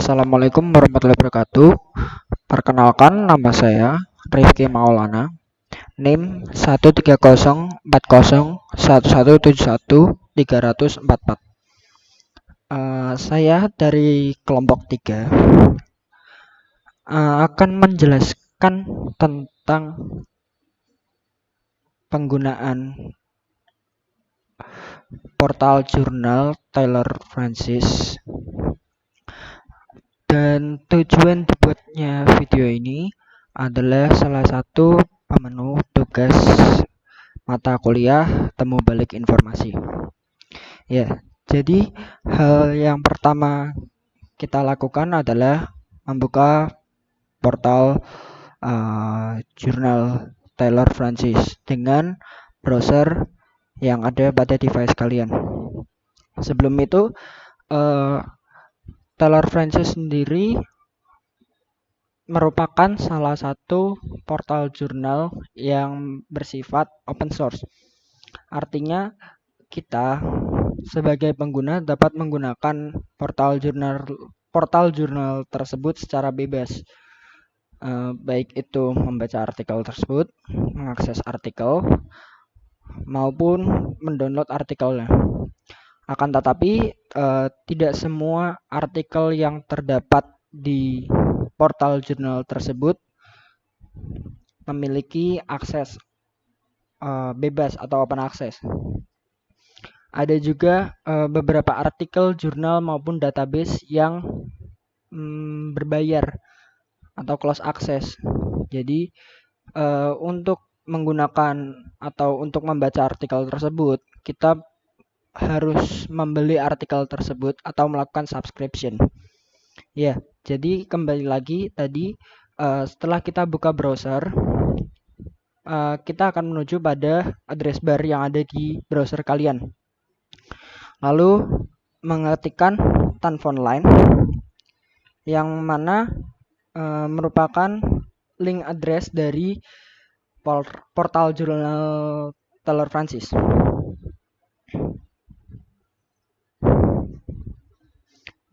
Assalamualaikum warahmatullahi wabarakatuh. Perkenalkan, nama saya Rifki Maulana, NIM 130401171 344. Saya dari kelompok 3 akan menjelaskan tentang penggunaan portal jurnal Taylor Francis. Dan tujuan dibuatnya video ini adalah salah satu pemenuh tugas mata kuliah temu balik informasi. Ya, jadi hal yang pertama kita lakukan adalah membuka portal jurnal Taylor Francis dengan browser yang ada pada device kalian. Sebelum itu, Taylor Francis sendiri merupakan salah satu portal jurnal yang bersifat open source. Artinya kita sebagai pengguna dapat menggunakan portal jurnal tersebut secara bebas. Baik itu membaca artikel tersebut, mengakses artikel, maupun mendownload artikelnya. Akan tetapi tidak semua artikel yang terdapat di portal jurnal tersebut memiliki akses bebas atau open access. Ada juga beberapa artikel jurnal maupun database yang berbayar atau close access. Jadi untuk menggunakan atau untuk membaca artikel tersebut, kita harus membeli artikel tersebut atau melakukan subscription. Ya, jadi kembali lagi tadi setelah kita buka browser, kita akan menuju pada address bar yang ada di browser kalian. Lalu mengetikkan tanfonline yang mana merupakan link address dari portal jurnal Taylor Francis.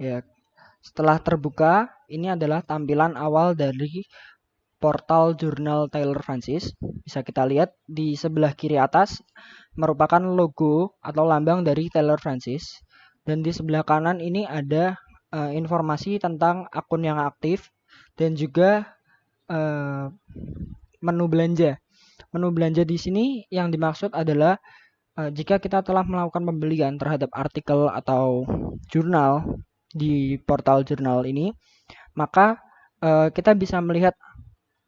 Ya, setelah terbuka, ini adalah tampilan awal dari portal jurnal Taylor Francis. Bisa kita lihat di sebelah kiri atas merupakan logo atau lambang dari Taylor Francis. Dan di sebelah kanan ini ada informasi tentang akun yang aktif dan juga menu belanja. Menu belanja di sini yang dimaksud adalah jika kita telah melakukan pembelian terhadap artikel atau jurnal di portal jurnal ini, maka kita bisa melihat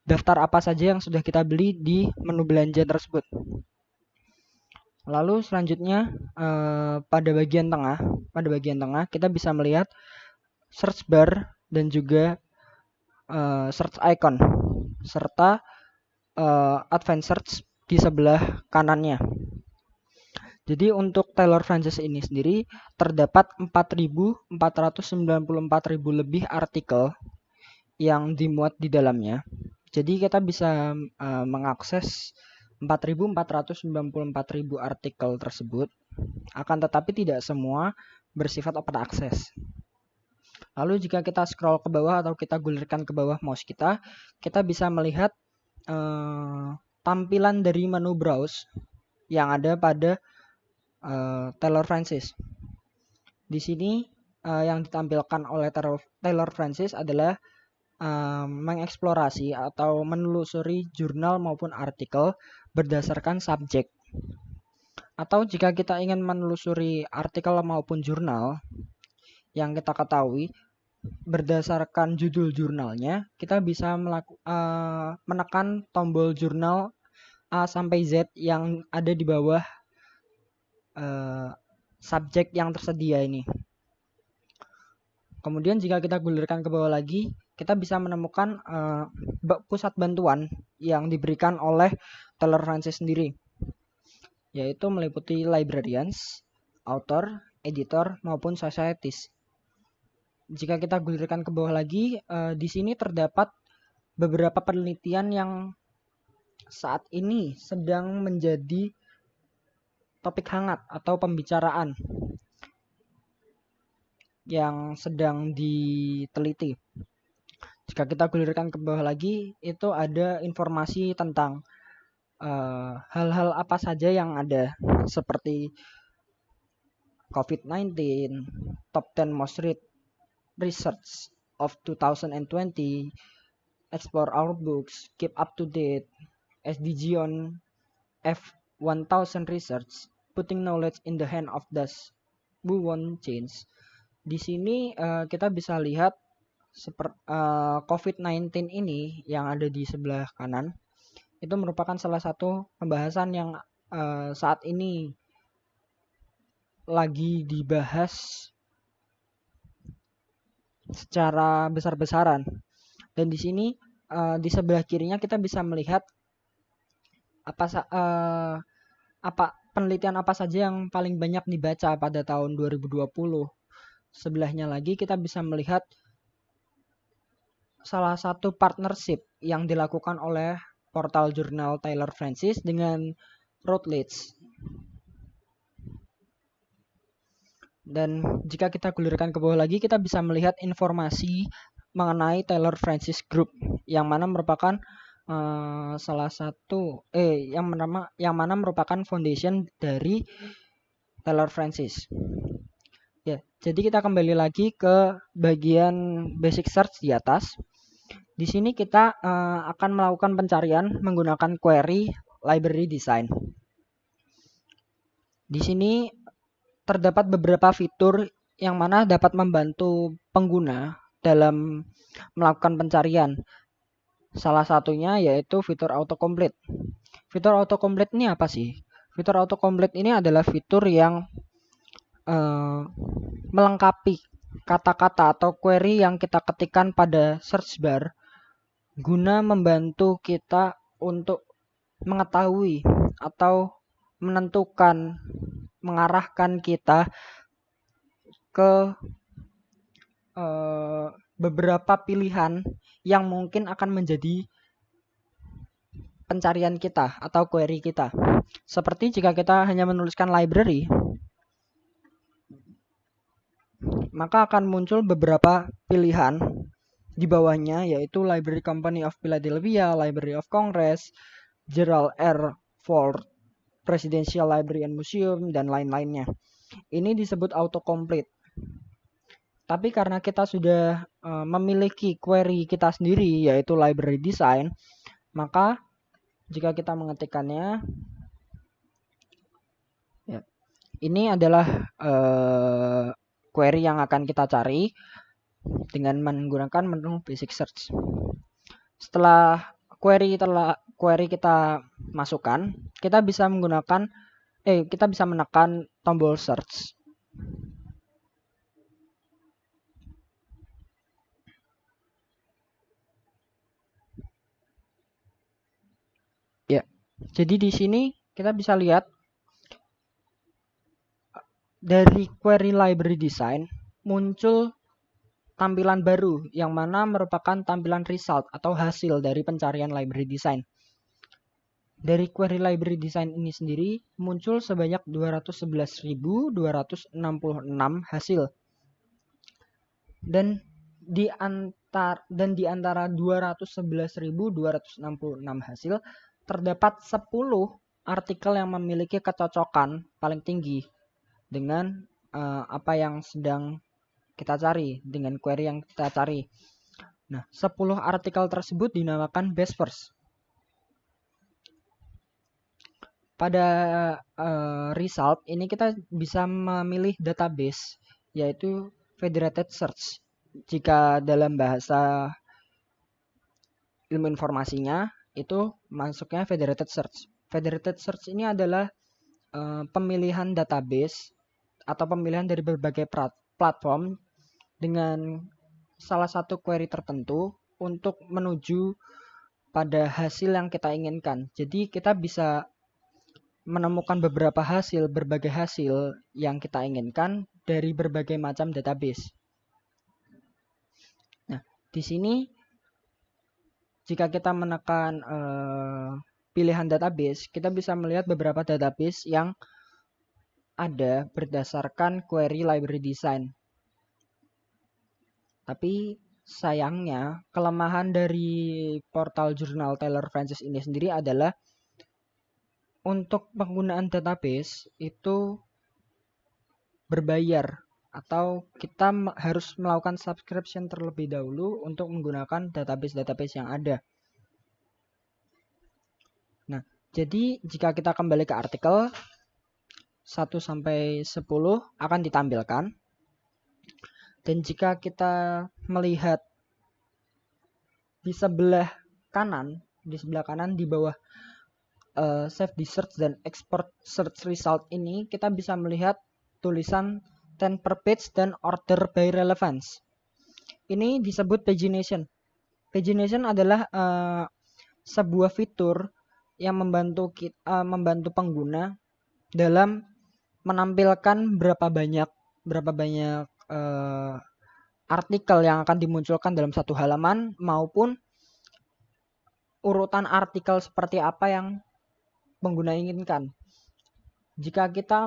daftar apa saja yang sudah kita beli di menu belanja tersebut. Lalu selanjutnya pada bagian tengah kita bisa melihat search bar dan juga search icon serta advanced search di sebelah kanannya. Jadi untuk Taylor Francis ini sendiri terdapat 4.494.000 lebih artikel yang dimuat di dalamnya. Jadi kita bisa mengakses 4.494.000 artikel tersebut. Akan tetapi tidak semua bersifat open access. Lalu jika kita scroll ke bawah atau kita gulirkan ke bawah mouse kita bisa melihat tampilan dari menu browse yang ada pada Taylor Francis. Di sini yang ditampilkan oleh Taylor Francis adalah mengeksplorasi atau menelusuri jurnal maupun artikel berdasarkan subjek. Atau jika kita ingin menelusuri artikel maupun jurnal yang kita ketahui berdasarkan judul jurnalnya, kita bisa menekan tombol jurnal A sampai Z yang ada di bawah subjek yang tersedia ini. Kemudian jika kita gulirkan ke bawah lagi, kita bisa menemukan pusat bantuan yang diberikan oleh Taylor Francis sendiri, yaitu meliputi librarians, author, editor, maupun societies. Jika kita gulirkan ke bawah lagi, di sini terdapat beberapa penelitian yang saat ini sedang menjadi topik hangat atau pembicaraan. yang sedang diteliti. Jika kita gulirkan ke bawah lagi, itu ada informasi tentang hal-hal apa saja yang ada, seperti COVID-19, top 10 most read research of 2020, explore our books, keep up to date, SDG on F1000 research, putting knowledge in the hand of those who won't change. Di sini kita bisa lihat COVID-19 ini yang ada di sebelah kanan itu merupakan salah satu pembahasan yang saat ini lagi dibahas secara besar-besaran. Dan di sini di sebelah kirinya kita bisa melihat apa penelitian apa saja yang paling banyak dibaca pada tahun 2020. Sebelahnya lagi kita bisa melihat salah satu partnership yang dilakukan oleh portal jurnal Taylor Francis dengan Routledge. Dan jika kita gulirkan ke bawah lagi, kita bisa melihat informasi mengenai Taylor Francis Group, yang mana merupakan salah satu yang mana merupakan foundation dari Taylor Francis. Ya, jadi kita kembali lagi ke bagian basic search di atas. Di sini kita akan melakukan pencarian menggunakan query library design. Di sini terdapat beberapa fitur yang mana dapat membantu pengguna dalam melakukan pencarian. Salah satunya yaitu fitur autocomplete. Fitur autocomplete ini apa sih? Fitur autocomplete ini adalah fitur yang melengkapi kata-kata atau query yang kita ketikkan pada search bar guna membantu kita untuk mengetahui atau menentukan, mengarahkan kita ke beberapa pilihan yang mungkin akan menjadi pencarian kita atau query kita. Seperti jika kita hanya menuliskan library, maka akan muncul beberapa pilihan di bawahnya, yaitu Library Company of Philadelphia, Library of Congress, Gerald R. Ford Presidential Library and Museum, dan lain-lainnya. Ini disebut autocomplete. Tapi karena kita sudah memiliki query kita sendiri, yaitu library design, maka jika kita mengetikkannya, ya, ini adalah query yang akan kita cari dengan menggunakan menu basic search. Setelah query kita masukkan, kita bisa menekan tombol search. Ya. Jadi di sini kita bisa lihat dari query library design muncul tampilan baru yang mana merupakan tampilan result atau hasil dari pencarian library design. Dari query library design ini sendiri muncul sebanyak 211.266 hasil. Dan di antara 211.266 hasil terdapat 10 artikel yang memiliki kecocokan paling tinggi dengan apa yang sedang kita cari, dengan query yang kita cari. Nah, 10 artikel tersebut dinamakan best first. Pada result ini kita bisa memilih database, yaitu federated search. Jika dalam bahasa ilmu informasinya itu masuknya federated search. Federated search ini adalah pemilihan database atau pemilihan dari berbagai platform dengan salah satu query tertentu untuk menuju pada hasil yang kita inginkan. Jadi kita bisa menemukan berbagai hasil yang kita inginkan dari berbagai macam database. Nah, di sini jika kita menekan pilihan database, kita bisa melihat beberapa database yang ada berdasarkan query library design. Tapi sayangnya kelemahan dari portal jurnal Taylor Francis ini sendiri adalah untuk penggunaan database itu berbayar atau kita harus melakukan subscription terlebih dahulu untuk menggunakan database-database yang ada. Nah, jadi jika kita kembali ke artikel 1 sampai 10 akan ditampilkan. Dan jika kita melihat di sebelah kanan di bawah save the search dan export search result ini, kita bisa melihat tulisan 10 per page dan order by relevance. Ini disebut pagination. Pagination adalah sebuah fitur yang membantu pengguna dalam menampilkan berapa banyak artikel yang akan dimunculkan dalam satu halaman maupun urutan artikel seperti apa yang pengguna inginkan. Jika kita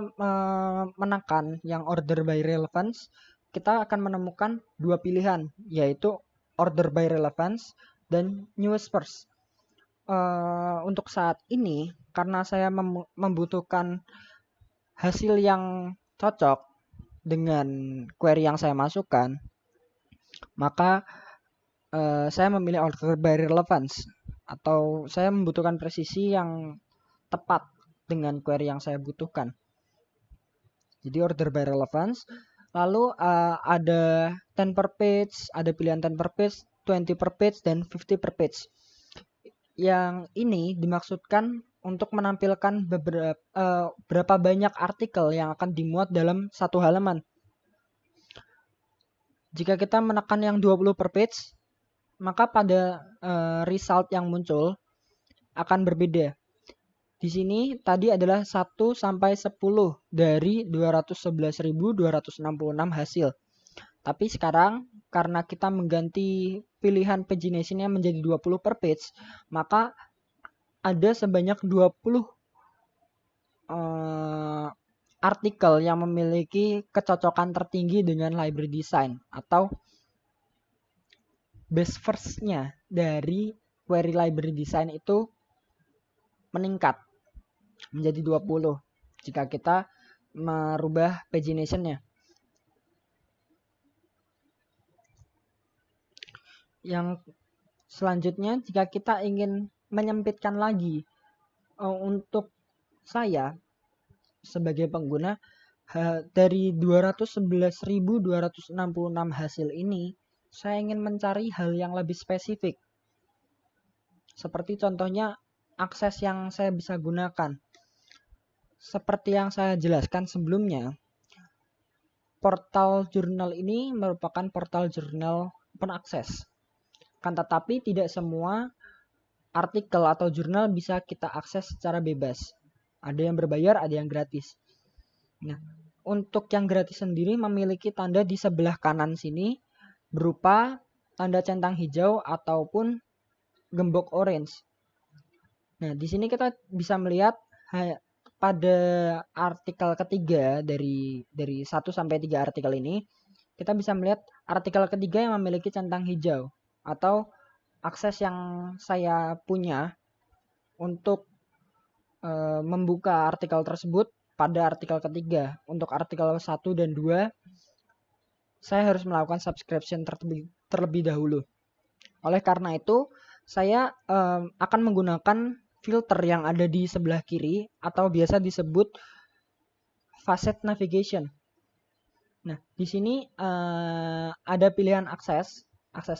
menekan yang order by relevance, kita akan menemukan dua pilihan, yaitu order by relevance dan newest first. Untuk saat ini, karena saya membutuhkan hasil yang cocok dengan query yang saya masukkan, maka saya memilih order by relevance atau saya membutuhkan presisi yang tepat dengan query yang saya butuhkan. Jadi order by relevance. Lalu ada 10 per page, ada pilihan 10 per page, 20 per page, dan 50 per page. Yang ini dimaksudkan untuk menampilkan berapa banyak artikel yang akan dimuat dalam satu halaman. Jika kita menekan yang 20 per page, maka pada result yang muncul akan berbeda. Di sini tadi adalah 1 sampai 10 dari 211.266 hasil. Tapi sekarang karena kita mengganti pilihan pagination-nya menjadi 20 per page, maka ada sebanyak 20 artikel yang memiliki kecocokan tertinggi dengan library design atau best first-nya dari query library design itu meningkat menjadi 20 jika kita merubah pagination-nya. Yang selanjutnya, jika kita ingin menyempitkan lagi untuk saya sebagai pengguna dari 211.266 hasil ini, saya ingin mencari hal yang lebih spesifik. Seperti contohnya akses yang saya bisa gunakan. Seperti yang saya jelaskan sebelumnya, portal jurnal ini merupakan portal jurnal open access. Kan tetapi tidak semua artikel atau jurnal bisa kita akses secara bebas. Ada yang berbayar, ada yang gratis. Nah, untuk yang gratis sendiri memiliki tanda di sebelah kanan sini berupa tanda centang hijau ataupun gembok orange. Nah, di sini kita bisa melihat pada artikel ketiga dari 1 sampai 3 artikel ini, kita bisa melihat artikel ketiga yang memiliki centang hijau atau akses yang saya punya untuk membuka artikel tersebut pada artikel ketiga. Untuk artikel 1 dan 2 saya harus melakukan subscription terlebih dahulu. Oleh karena itu, saya akan menggunakan filter yang ada di sebelah kiri atau biasa disebut facet navigation. Nah, di sini ada pilihan akses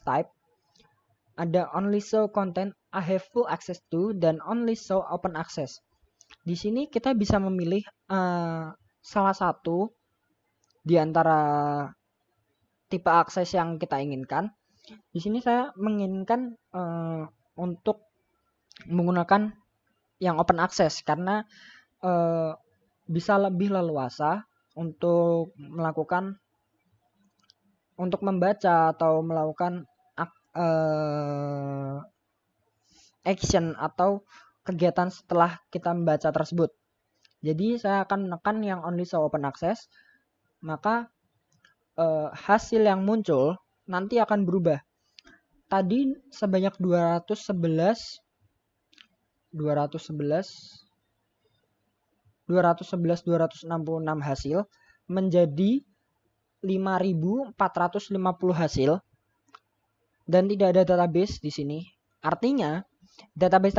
type, ada only show content I have full access to dan only show open access. Di sini kita bisa memilih salah satu di antara tipe akses yang kita inginkan. Di sini saya menginginkan untuk menggunakan yang open access karena bisa lebih leluasa untuk membaca atau melakukan action atau kegiatan setelah kita membaca tersebut. Jadi saya akan menekan yang only show open access, maka hasil yang muncul nanti akan berubah. Tadi sebanyak 211 266 hasil menjadi 5.450 hasil dan tidak ada database di sini. Artinya database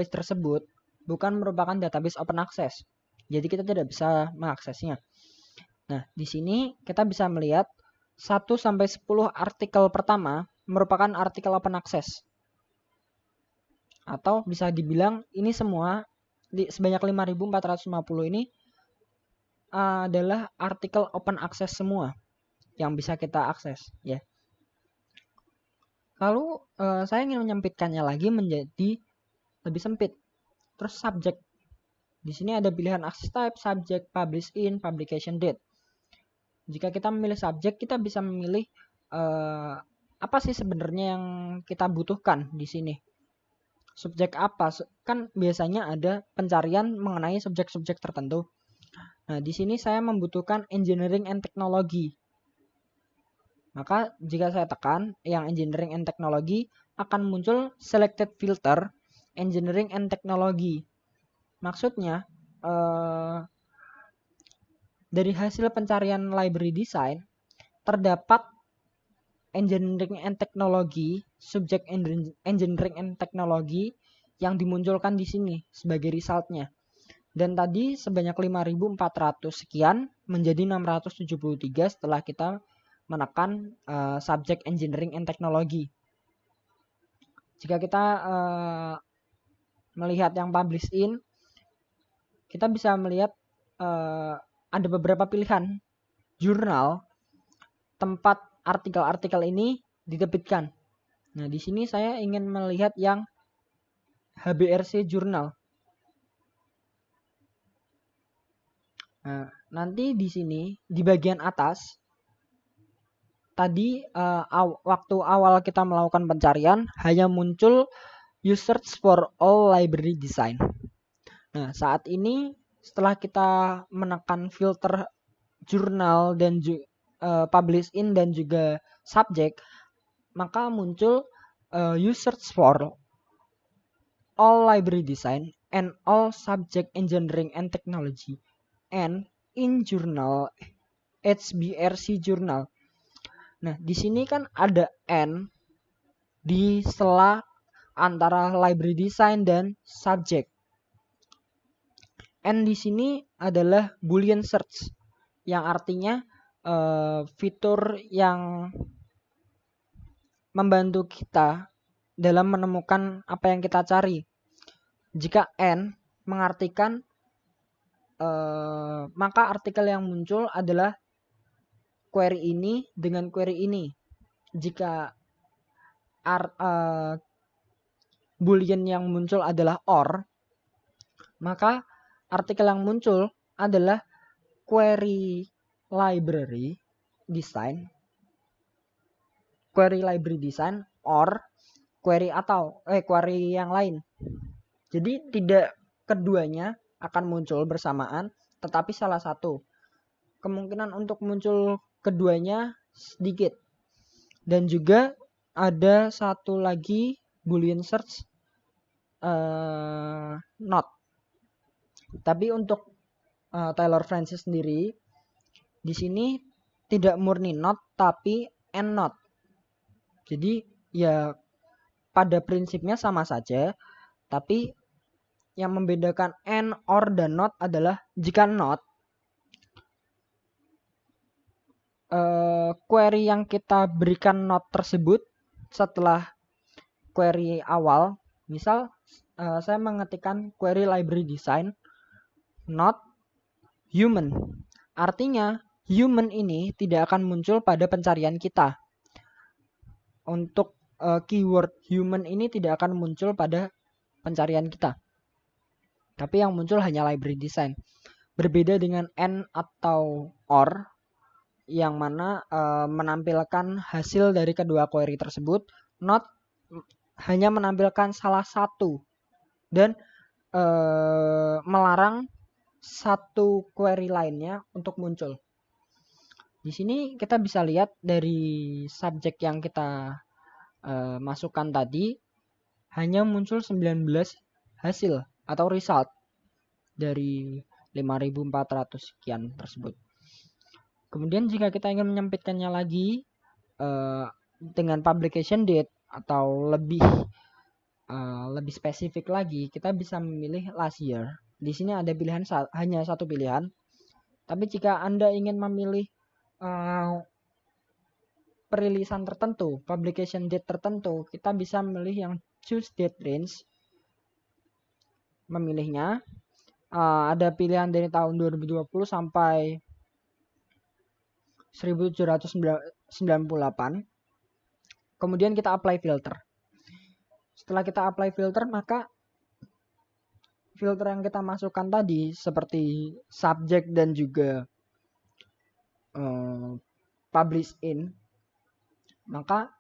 tersebut bukan merupakan database open access. Jadi kita tidak bisa mengaksesnya. Nah, di sini kita bisa melihat 1 sampai 10 artikel pertama merupakan artikel open access. Atau bisa dibilang ini semua sebanyak 5.450 ini adalah artikel open access semua yang bisa kita akses, ya. Lalu saya ingin menyempitkannya lagi menjadi lebih sempit. Terus subject. Di sini ada pilihan access type, subject, publish in, publication date. Jika kita memilih subject, kita bisa memilih apa sih sebenarnya yang kita butuhkan di sini. Subjek apa? Kan biasanya ada pencarian mengenai subjek-subjek tertentu. Nah, di sini saya membutuhkan engineering and technology. Maka jika saya tekan yang engineering and technology akan muncul selected filter engineering and technology. Maksudnya dari hasil pencarian library design terdapat engineering and technology, subject engineering and technology yang dimunculkan di sini sebagai resultnya. Dan tadi sebanyak 5.400 sekian menjadi 673 setelah kita menekan subject engineering and technology. Jika kita melihat yang publish in, kita bisa melihat ada beberapa pilihan jurnal tempat artikel-artikel ini diterbitkan. Nah, di sini saya ingin melihat yang HBRC jurnal. Nah, nanti di sini di bagian atas tadi waktu awal kita melakukan pencarian hanya muncul you search for all library design. Nah, saat ini setelah kita menekan filter jurnal dan publish in dan juga subject, maka muncul you search for all library design and all subject engineering and technology and in journal HBRC journal. Nah, di sini kan ada N di sela antara library design dan subject. N di sini adalah Boolean search yang artinya fitur yang membantu kita dalam menemukan apa yang kita cari. Jika N mengartikan maka artikel yang muncul adalah query ini dengan query ini. Jika boolean yang muncul adalah or, maka artikel yang muncul adalah query library design or query atau query yang lain. Jadi tidak keduanya akan muncul bersamaan, tetapi salah satu. Kemungkinan untuk muncul keduanya sedikit. Dan juga ada satu lagi Boolean search not. Tapi untuk Taylor Francis sendiri di sini tidak murni not tapi and not. Jadi ya pada prinsipnya sama saja, tapi yang membedakan and, or, dan not adalah jika not query yang kita berikan not tersebut setelah query awal, misal saya mengetikkan query library design not human, artinya human ini tidak akan muncul pada pencarian kita. Untuk keyword human ini tidak akan muncul pada pencarian kita, tapi yang muncul hanya library design. Berbeda dengan and atau or yang mana menampilkan hasil dari kedua query tersebut. Not hanya menampilkan salah satu dan melarang satu query lainnya untuk muncul. Di sini kita bisa lihat dari subjek yang kita masukkan tadi hanya muncul 19 hasil atau result dari 5.400 sekian tersebut. Kemudian jika kita ingin menyempitkannya lagi dengan publication date atau lebih spesifik lagi, kita bisa memilih last year. Di sini ada pilihan hanya satu pilihan. Tapi jika Anda ingin memilih perilisan tertentu, publication date tertentu, kita bisa memilih yang choose date range. Memilihnya ada pilihan dari tahun 2020 sampai 1798. Kemudian kita apply filter. Setelah kita apply filter, maka filter yang kita masukkan tadi seperti subject dan juga publish in, maka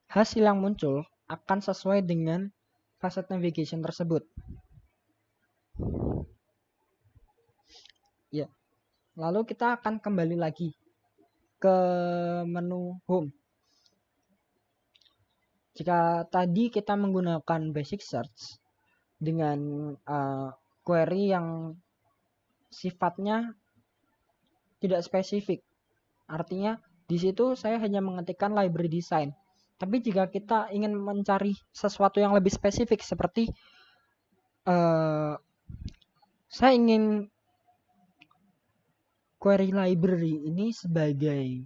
hasil yang muncul akan sesuai dengan facet navigation tersebut. Ya. Lalu kita akan kembali lagi ke menu home. Jika tadi kita menggunakan basic search dengan query yang sifatnya tidak spesifik, artinya di situ saya hanya mengetikkan library design. Tapi jika kita ingin mencari sesuatu yang lebih spesifik seperti saya ingin query library ini sebagai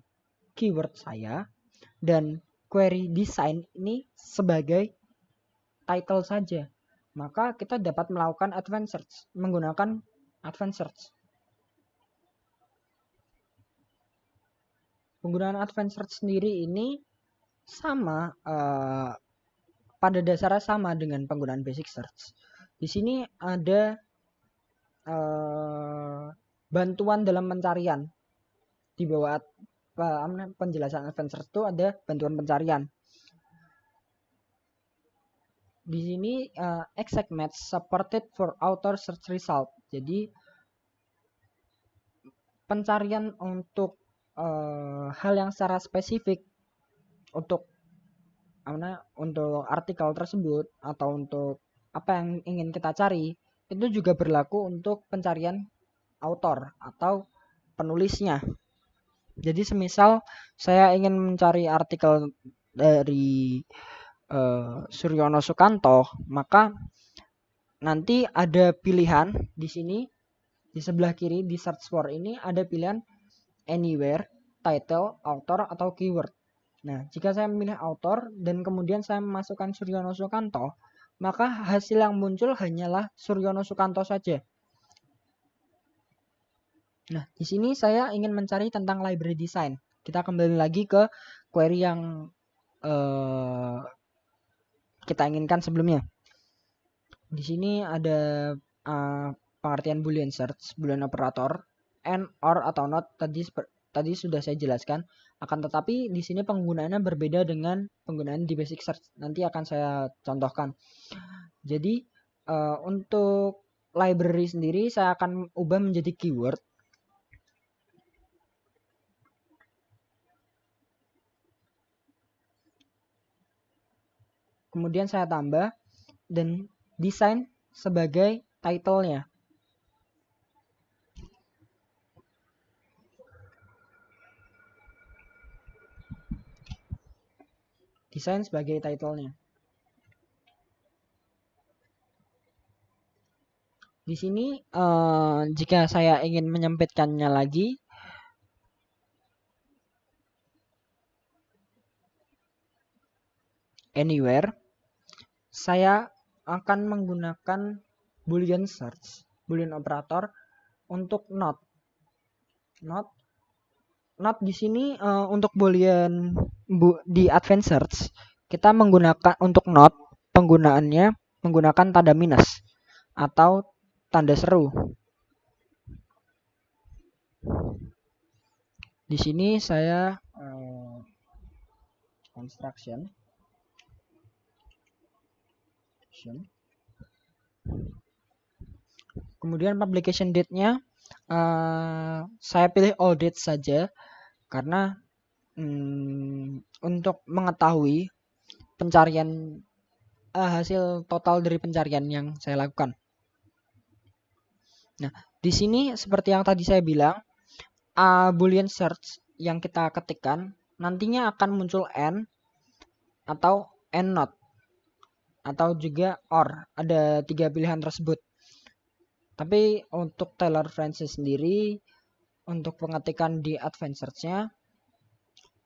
keyword saya dan query design ini sebagai title saja, maka kita dapat melakukan advanced search menggunakan advanced search. Penggunaan advanced search sendiri ini sama pada dasarnya sama dengan penggunaan basic search. Di sini ada bantuan dalam pencarian. Di bawah penjelasan advanced search itu ada bantuan pencarian. Di sini exact match supported for author search result. Jadi pencarian untuk hal yang secara spesifik untuk artikel tersebut atau untuk apa yang ingin kita cari itu juga berlaku untuk pencarian author atau penulisnya. Jadi semisal saya ingin mencari artikel dari Suryono Sukanto, maka nanti ada pilihan di sini di sebelah kiri di search for ini ada pilihan anywhere, title, author atau keyword. Nah, jika saya memilih author dan kemudian saya memasukkan Suryono Sukanto, maka hasil yang muncul hanyalah Suryono Sukanto saja. Nah, di sini saya ingin mencari tentang library design. Kita kembali lagi ke query yang kita inginkan sebelumnya. Di sini ada pengertian boolean search, boolean operator, and, or atau not tadi sudah saya jelaskan. Akan tetapi di sini penggunaannya berbeda dengan penggunaan di basic search. Nanti akan saya contohkan. Jadi untuk library sendiri saya akan ubah menjadi keyword. Kemudian saya tambah dan desain sebagai title-nya. Desain sebagai title-nya. Di sini jika saya ingin menyempitkannya lagi, anywhere, saya akan menggunakan boolean search, boolean operator untuk not. Not di sini untuk boolean di advanced search kita menggunakan untuk not penggunaannya menggunakan tanda minus atau tanda seru. Di sini saya construction Kemudian publication date-nya saya pilih all date saja karena untuk mengetahui pencarian hasil total dari pencarian yang saya lakukan. Nah, di sini seperti yang tadi saya bilang, Boolean search yang kita ketikkan nantinya akan muncul AND atau AND not atau juga OR. Ada 3 pilihan tersebut. Tapi untuk Taylor Francis sendiri, untuk pengetikan di advanced search-nya,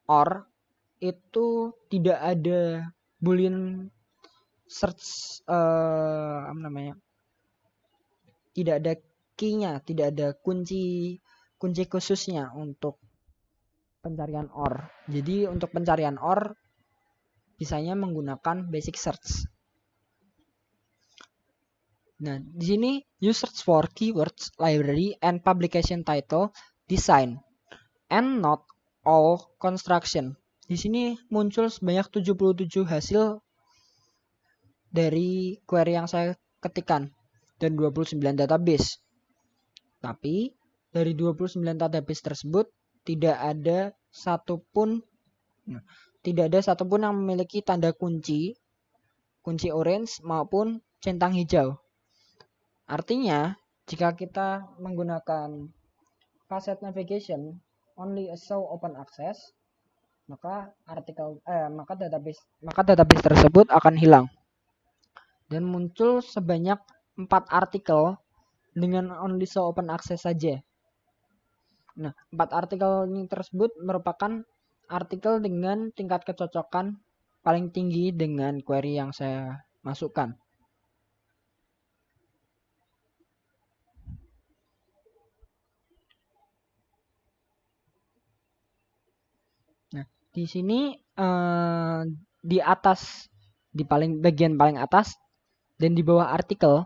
OR itu tidak ada Boolean search tidak ada key-nya, tidak ada kunci khususnya untuk pencarian OR. Jadi untuk pencarian OR bisanya menggunakan basic search. Nah, di sini you search for keywords, library, and publication title, design, and not all construction. Di sini muncul sebanyak 77 hasil dari query yang saya ketikkan dan 29 database. Tapi dari 29 database tersebut tidak ada satupun yang memiliki tanda kunci orange maupun centang hijau. Artinya, jika kita menggunakan facet navigation only show open access, maka database tersebut akan hilang. Dan muncul sebanyak 4 artikel dengan only show open access saja. Nah, 4 artikel ini tersebut merupakan artikel dengan tingkat kecocokan paling tinggi dengan query yang saya masukkan. Nah, di sini di atas, di bagian paling atas dan di bawah artikel,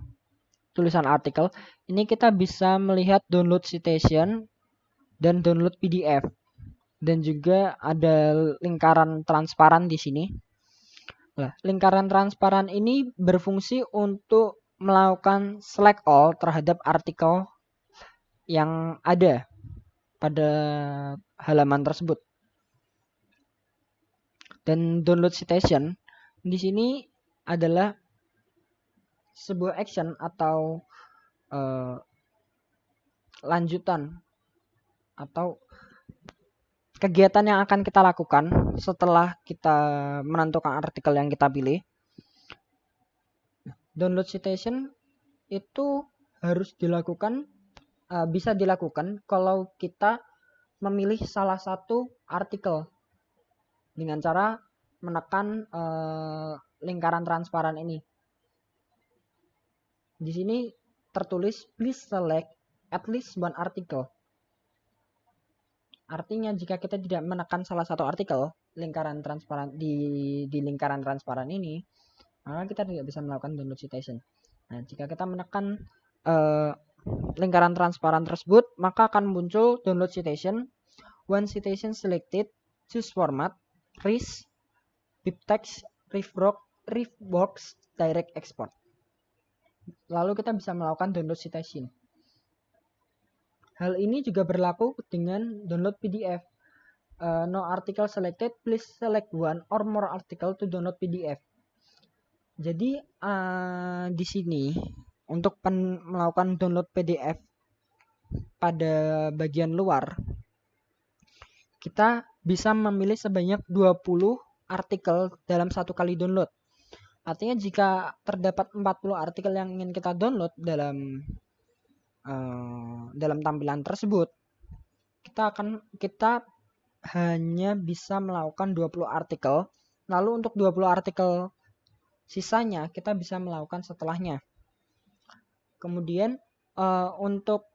tulisan artikel, ini kita bisa melihat download citation dan download PDF. Dan juga ada lingkaran transparan di sini. Nah, lingkaran transparan ini berfungsi untuk melakukan select all terhadap artikel yang ada pada halaman tersebut. Dan download citation di sini adalah sebuah action atau lanjutan atau kegiatan yang akan kita lakukan setelah kita menentukan artikel yang kita pilih. Download citation itu harus dilakukan, bisa dilakukan kalau kita memilih salah satu artikel dengan cara menekan lingkaran transparan ini. Di sini tertulis please select at least one article. Artinya jika kita tidak menekan salah satu artikel lingkaran transparan di lingkaran transparan ini, maka kita tidak bisa melakukan download citation. Nah, jika kita menekan lingkaran transparan tersebut, maka akan muncul download citation. One citation selected, choose format, RIS, BibTeX, RIFBox, direct export. Lalu kita bisa melakukan download citation. Hal ini juga berlaku dengan download PDF. No article selected, please select one or more article to download PDF. Jadi di sini untuk melakukan download PDF pada bagian luar, kita bisa memilih sebanyak 20 artikel dalam satu kali download. Artinya jika terdapat 40 artikel yang ingin kita download dalam tampilan tersebut, kita hanya bisa melakukan 20 artikel. Lalu untuk 20 artikel sisanya kita bisa melakukan setelahnya. Kemudian untuk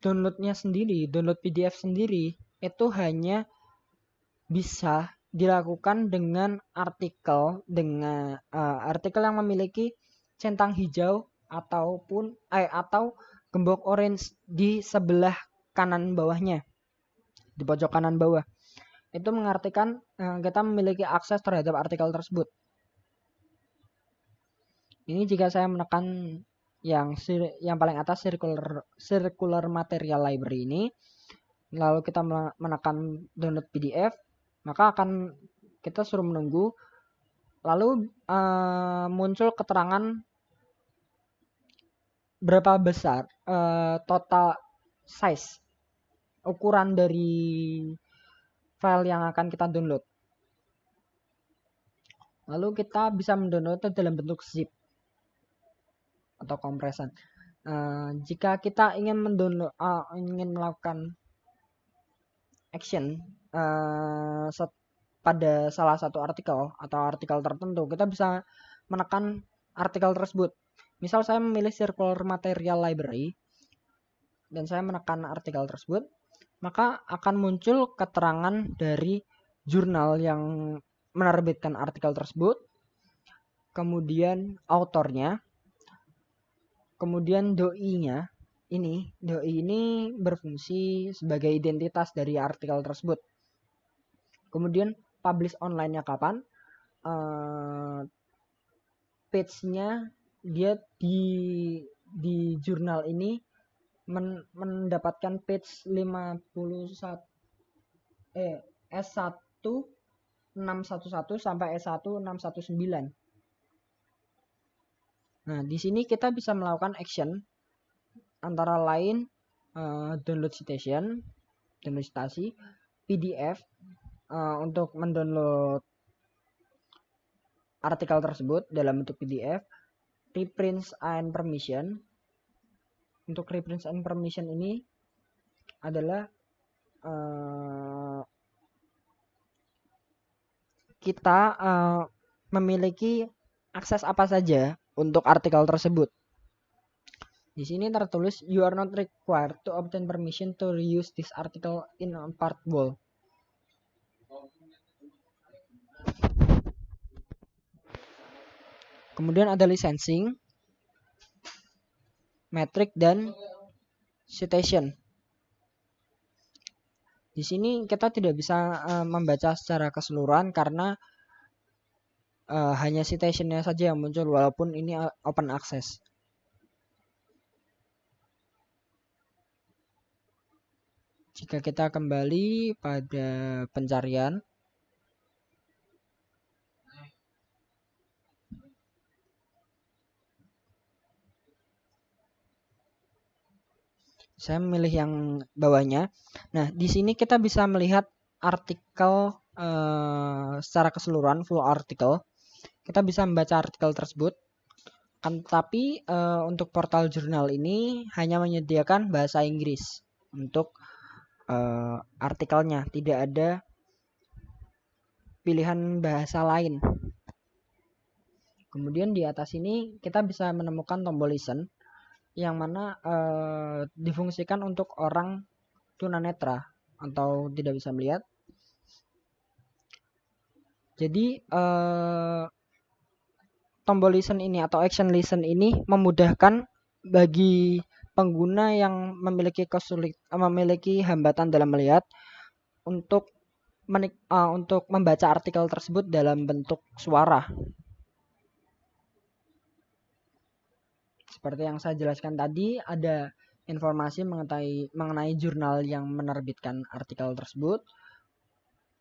downloadnya sendiri, download PDF sendiri itu hanya bisa dilakukan dengan artikel yang memiliki centang hijau atau gembok orange di sebelah kanan bawahnya, di pojok kanan bawah. Itu mengartikan kita memiliki akses terhadap artikel tersebut. Ini jika saya menekan yang paling atas circular material library ini, lalu kita menekan download PDF, maka akan kita suruh menunggu, lalu muncul keterangan berapa besar total size ukuran dari file yang akan kita download. Lalu kita bisa mendownloadnya dalam bentuk zip atau kompresan. Jika kita ingin ingin melakukan action pada salah satu artikel atau artikel tertentu, kita bisa menekan artikel tersebut. Misal saya memilih circular material library dan saya menekan artikel tersebut, maka akan muncul keterangan dari jurnal yang menerbitkan artikel tersebut, kemudian autornya, kemudian doi-nya. Doi ini berfungsi sebagai identitas dari artikel tersebut. Kemudian publish online-nya kapan, page-nya dia di jurnal ini mendapatkan page 51 S1 611 sampai S1 619. Nah, di sini kita bisa melakukan action antara lain download citation, download citasi, PDF untuk mendownload artikel tersebut dalam bentuk PDF, reprints and permission. Untuk reprints and permission ini adalah kita memiliki akses apa saja untuk artikel tersebut. Di sini tertulis you are not required to obtain permission to reuse this article in a part wall. Kemudian ada licensing, metric, dan citation. Di sini kita tidak bisa membaca secara keseluruhan karena hanya citationnya saja yang muncul walaupun ini open access. Jika kita kembali pada pencarian, saya memilih yang bawahnya. Nah, di sini kita bisa melihat artikel secara keseluruhan, full article. Kita bisa membaca artikel tersebut. Tapi untuk portal jurnal ini hanya menyediakan bahasa Inggris untuk artikelnya, tidak ada pilihan bahasa lain. Kemudian di atas ini kita bisa menemukan tombol listen yang mana difungsikan untuk orang tunanetra atau tidak bisa melihat. Jadi tombol listen ini atau action listen ini memudahkan bagi pengguna yang memiliki hambatan dalam melihat untuk membaca artikel tersebut dalam bentuk suara. Seperti yang saya jelaskan tadi, ada informasi mengenai jurnal yang menerbitkan artikel tersebut,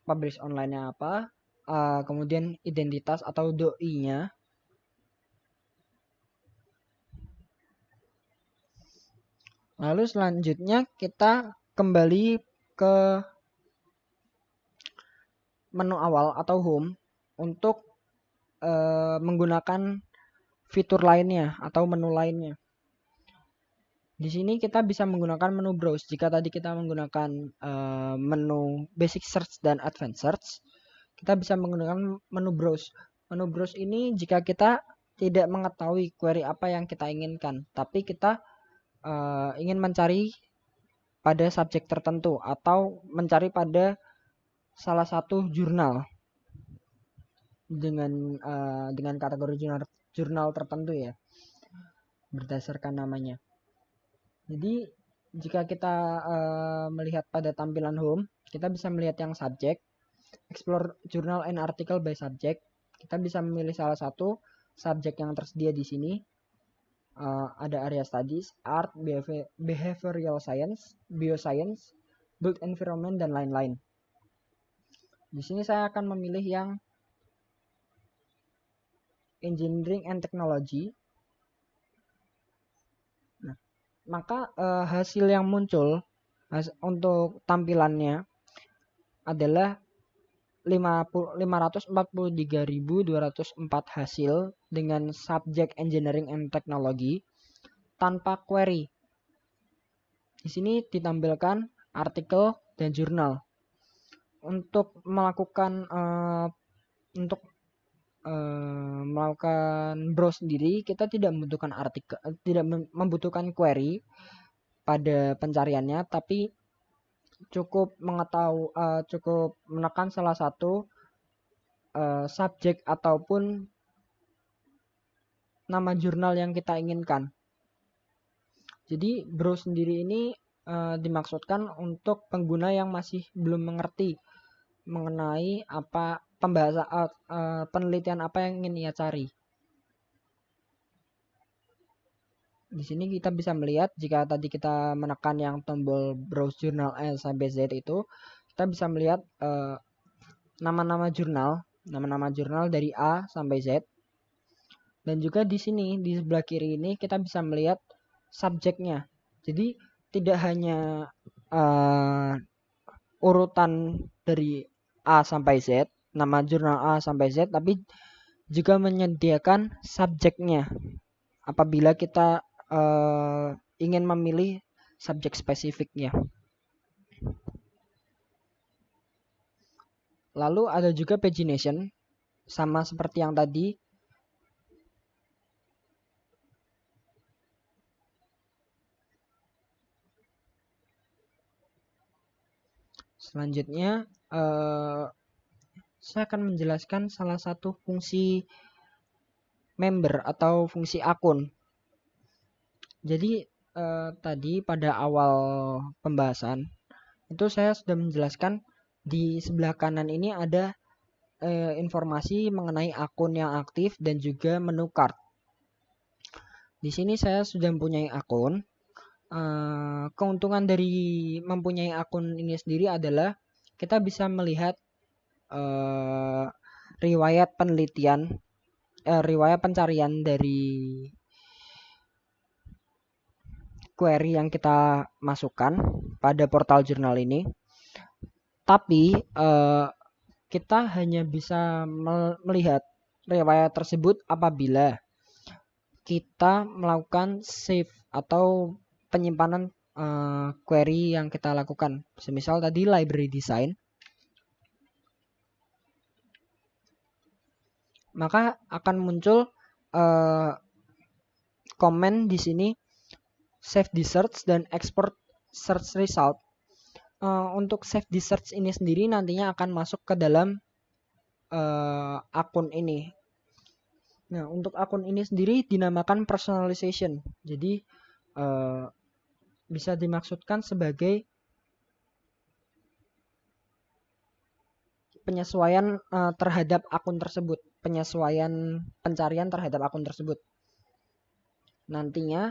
publish online-nya apa, kemudian identitas atau doi-nya. Lalu selanjutnya kita kembali ke menu awal atau home untuk menggunakan fitur lainnya atau menu lainnya. Di sini kita bisa menggunakan menu browse. Jika tadi kita menggunakan menu basic search dan advanced search, kita bisa menggunakan menu browse. Menu browse ini jika kita tidak mengetahui query apa yang kita inginkan, tapi kita ingin mencari pada subjek tertentu atau mencari pada salah satu jurnal dengan kategori jurnal tertentu ya, berdasarkan namanya. Jadi jika kita melihat pada tampilan home, kita bisa melihat yang subjek, explore journal and article by subject. Kita bisa memilih salah satu subjek yang tersedia di sini. ada area studies, art, behavioral science, bioscience, built environment, dan lain-lain. Di sini saya akan memilih yang engineering and technology. Nah, maka hasil yang muncul untuk tampilannya adalah 543.204 hasil dengan subjek engineering and technology tanpa query. Di sini ditampilkan artikel dan jurnal. Untuk melakukan melakukan browse sendiri, kita tidak membutuhkan artikel, tidak membutuhkan query pada pencariannya, tapi cukup cukup menekan salah satu subjek ataupun nama jurnal yang kita inginkan. Jadi browse sendiri ini dimaksudkan untuk pengguna yang masih belum mengerti mengenai apa penelitian apa yang ingin ia cari. Di sini kita bisa melihat jika tadi kita menekan yang tombol browse jurnal A sampai Z itu, kita bisa melihat nama-nama jurnal dari A sampai Z. Dan juga di sini di sebelah kiri ini kita bisa melihat subjeknya. Jadi tidak hanya urutan dari A sampai Z, nama jurnal A sampai Z, tapi juga menyediakan subjeknya apabila kita ingin memilih subjek spesifiknya. Lalu ada juga pagination, sama seperti yang tadi. Selanjutnya saya akan menjelaskan salah satu fungsi member atau fungsi akun. Jadi tadi pada awal pembahasan itu saya sudah menjelaskan di sebelah kanan ini ada informasi mengenai akun yang aktif dan juga menu card. Di sini saya sudah mempunyai akun. Keuntungan dari mempunyai akun ini sendiri adalah kita bisa melihat riwayat penelitian, riwayat pencarian dari query yang kita masukkan pada portal jurnal ini. Tapi kita hanya bisa melihat riwayat tersebut apabila kita melakukan save atau penyimpanan query yang kita lakukan. Semisal tadi library design, maka akan muncul komen di sini save the search dan export search result. Untuk save the search ini sendiri nantinya akan masuk ke dalam akun ini. Nah, untuk akun ini sendiri dinamakan personalization. Jadi bisa dimaksudkan sebagai penyesuaian terhadap akun tersebut, penyesuaian pencarian terhadap akun tersebut. Nantinya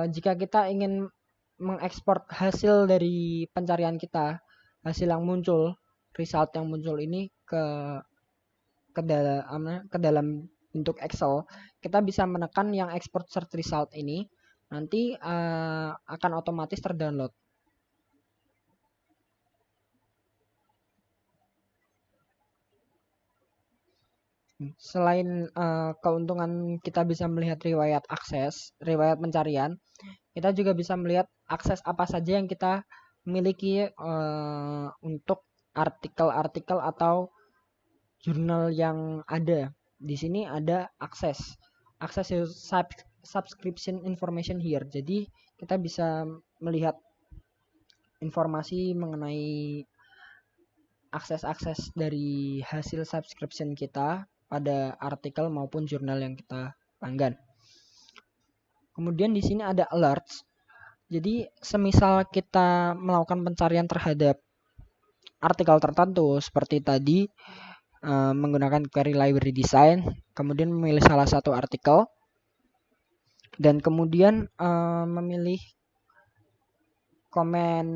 jika kita ingin mengekspor hasil dari pencarian kita, hasil yang muncul, result yang muncul ini ke dalam bentuk Excel, kita bisa menekan yang export search result ini, nanti akan otomatis terdownload. Selain keuntungan kita bisa melihat riwayat akses, riwayat pencarian, kita juga bisa melihat akses apa saja yang kita miliki untuk artikel-artikel atau jurnal yang ada. Di sini ada akses subscription information here. Jadi kita bisa melihat informasi mengenai akses-akses dari hasil subscription kita pada artikel maupun jurnal yang kita langgan. Kemudian di sini ada alerts. Jadi semisal kita melakukan pencarian terhadap artikel tertentu seperti tadi menggunakan query library design, kemudian memilih salah satu artikel, dan kemudian memilih komen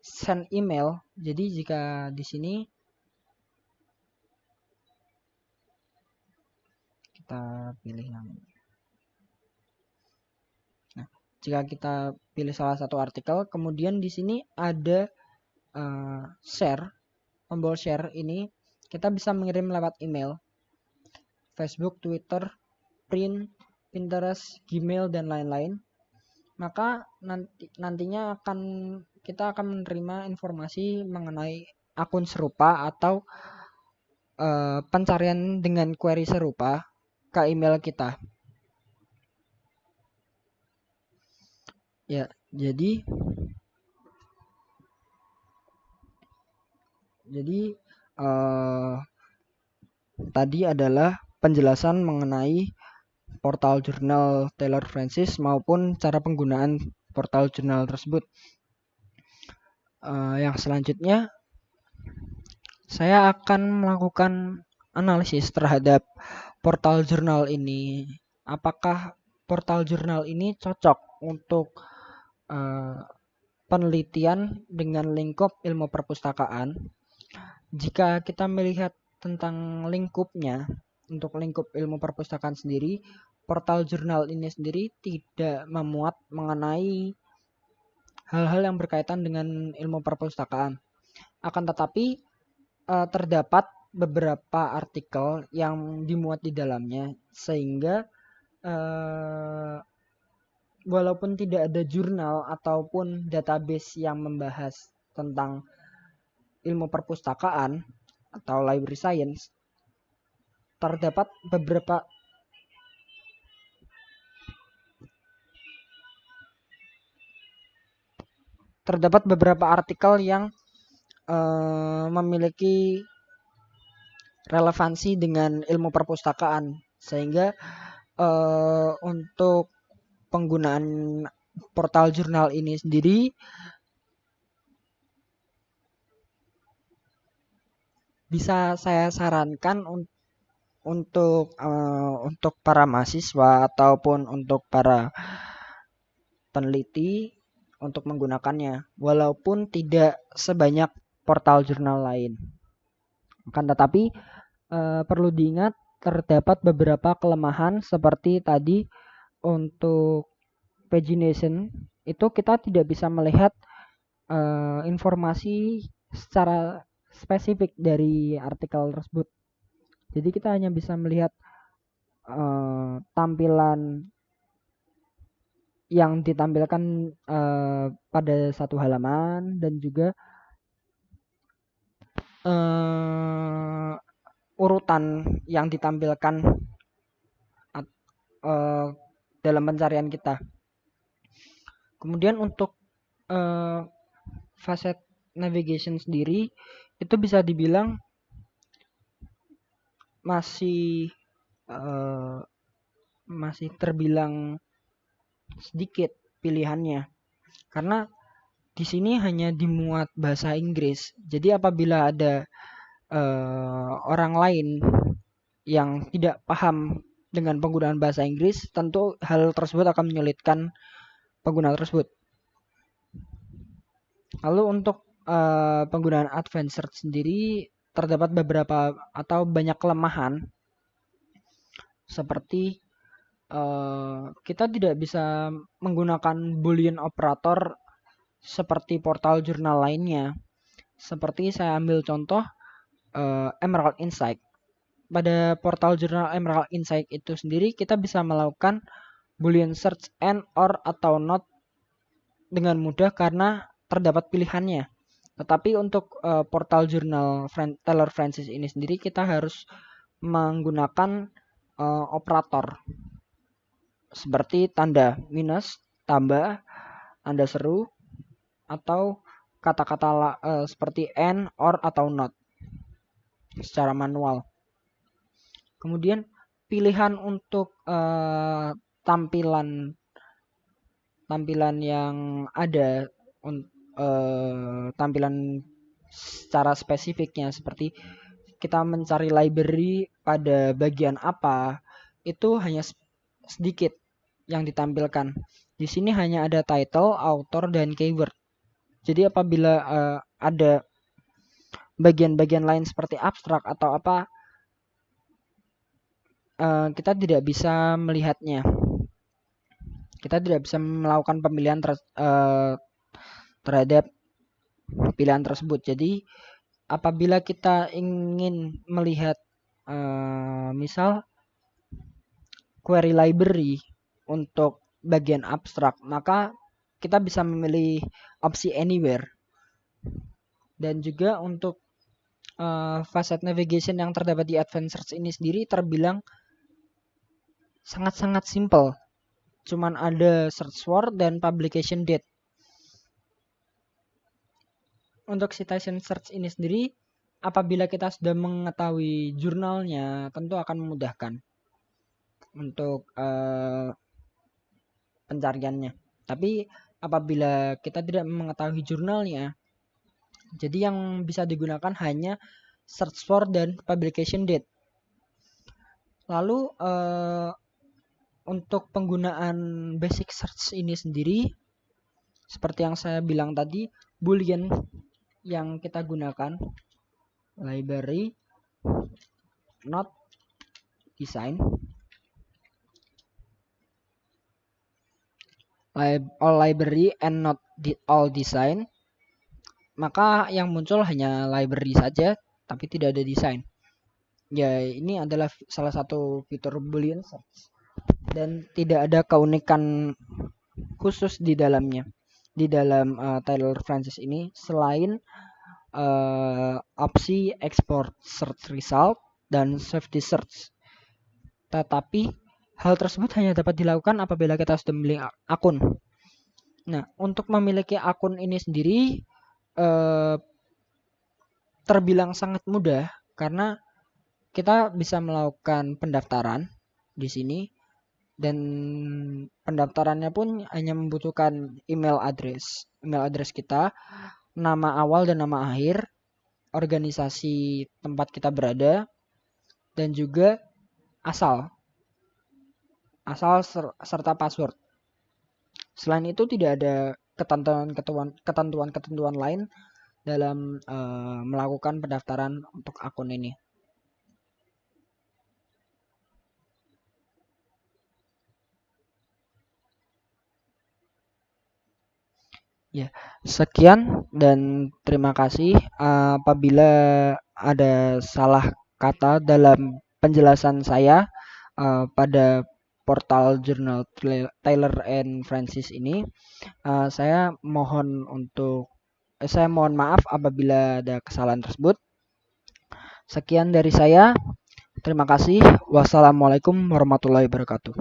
send email. Jadi jika di sini kita pilih yang ini. Nah, jika kita pilih salah satu artikel, kemudian di sini ada share, tombol share ini kita bisa mengirim lewat email, Facebook, Twitter, print, Pinterest, Gmail, dan lain-lain. Maka nantinya kita akan menerima informasi mengenai akun serupa atau pencarian dengan query serupa ke email kita. Ya, jadi tadi adalah penjelasan mengenai portal jurnal Taylor Francis maupun cara penggunaan portal jurnal tersebut. Yang selanjutnya saya akan melakukan analisis terhadap portal jurnal ini. Apakah portal jurnal ini cocok untuk penelitian dengan lingkup ilmu perpustakaan? Jika kita melihat tentang lingkupnya, untuk lingkup ilmu perpustakaan sendiri, portal jurnal ini sendiri tidak memuat mengenai hal-hal yang berkaitan dengan ilmu perpustakaan. Akan tetapi terdapat beberapa artikel yang dimuat di dalamnya, sehingga walaupun tidak ada jurnal ataupun database yang membahas tentang ilmu perpustakaan atau library science, terdapat beberapa artikel yang memiliki relevansi dengan ilmu perpustakaan, sehingga untuk penggunaan portal jurnal ini sendiri bisa saya sarankan untuk para mahasiswa ataupun untuk para peneliti untuk menggunakannya, walaupun tidak sebanyak portal jurnal lain. Akan tetapi perlu diingat terdapat beberapa kelemahan seperti tadi. Untuk pagination itu kita tidak bisa melihat informasi secara spesifik dari artikel tersebut. Jadi kita hanya bisa melihat tampilan yang ditampilkan pada satu halaman, dan juga urutan yang ditampilkan dalam pencarian kita. Kemudian untuk facet navigation sendiri itu bisa dibilang masih terbilang sedikit pilihannya, karena di sini hanya dimuat bahasa Inggris. Jadi apabila ada orang lain yang tidak paham dengan penggunaan bahasa Inggris, tentu hal tersebut akan menyulitkan pengguna tersebut. Lalu untuk penggunaan advanced search sendiri terdapat beberapa atau banyak kelemahan, seperti kita tidak bisa menggunakan boolean operator seperti portal jurnal lainnya. Seperti saya ambil contoh Emerald Insight. Pada portal jurnal Emerald Insight itu sendiri kita bisa melakukan boolean search and, or, atau not dengan mudah karena terdapat pilihannya. Tetapi untuk portal jurnal Taylor Francis ini sendiri kita harus menggunakan operator seperti tanda minus, tambah, tanda seru, atau kata-kata seperti and, or, atau not secara manual. Kemudian pilihan untuk tampilan yang ada, tampilan secara spesifiknya, seperti kita mencari library pada bagian apa, itu hanya sedikit. yang ditampilkan. Di sini hanya ada title, author, dan keyword. Jadi apabila ada bagian-bagian lain seperti abstrak atau apa, kita tidak bisa melihatnya. Kita tidak bisa melakukan pemilihan terhadap pilihan tersebut. Jadi apabila kita ingin melihat misal query library untuk bagian abstrak, maka kita bisa memilih opsi anywhere. Dan juga untuk facet navigation yang terdapat di advanced search ini sendiri terbilang sangat-sangat simple. Cuman ada search word dan publication date. Untuk citation search ini sendiri, apabila kita sudah mengetahui jurnalnya, tentu akan memudahkan untuk pencariannya. Tapi apabila kita tidak mengetahui jurnalnya, jadi yang bisa digunakan hanya search for dan publication date. Lalu untuk penggunaan basic search ini sendiri, seperti yang saya bilang tadi, boolean yang kita gunakan library not design, all library and not all design, maka yang muncul hanya library saja tapi tidak ada design. Ya, ini adalah salah satu fitur boolean search dan tidak ada keunikan khusus di dalamnya, di dalam Taylor Francis ini selain opsi export search result dan safety search. Tetapi hal tersebut hanya dapat dilakukan apabila kita sudah memiliki akun. Nah, untuk memiliki akun ini sendiri terbilang sangat mudah karena kita bisa melakukan pendaftaran di sini dan pendaftarannya pun hanya membutuhkan email address kita, nama awal dan nama akhir, organisasi tempat kita berada, dan juga asal serta password. Selain itu tidak ada ketentuan lain dalam melakukan pendaftaran untuk akun ini. Ya, sekian dan terima kasih. Apabila ada salah kata dalam penjelasan saya pada portal jurnal Taylor and Francis ini, saya mohon maaf apabila ada kesalahan tersebut. Sekian dari saya. Terima kasih. Wassalamualaikum warahmatullahi wabarakatuh.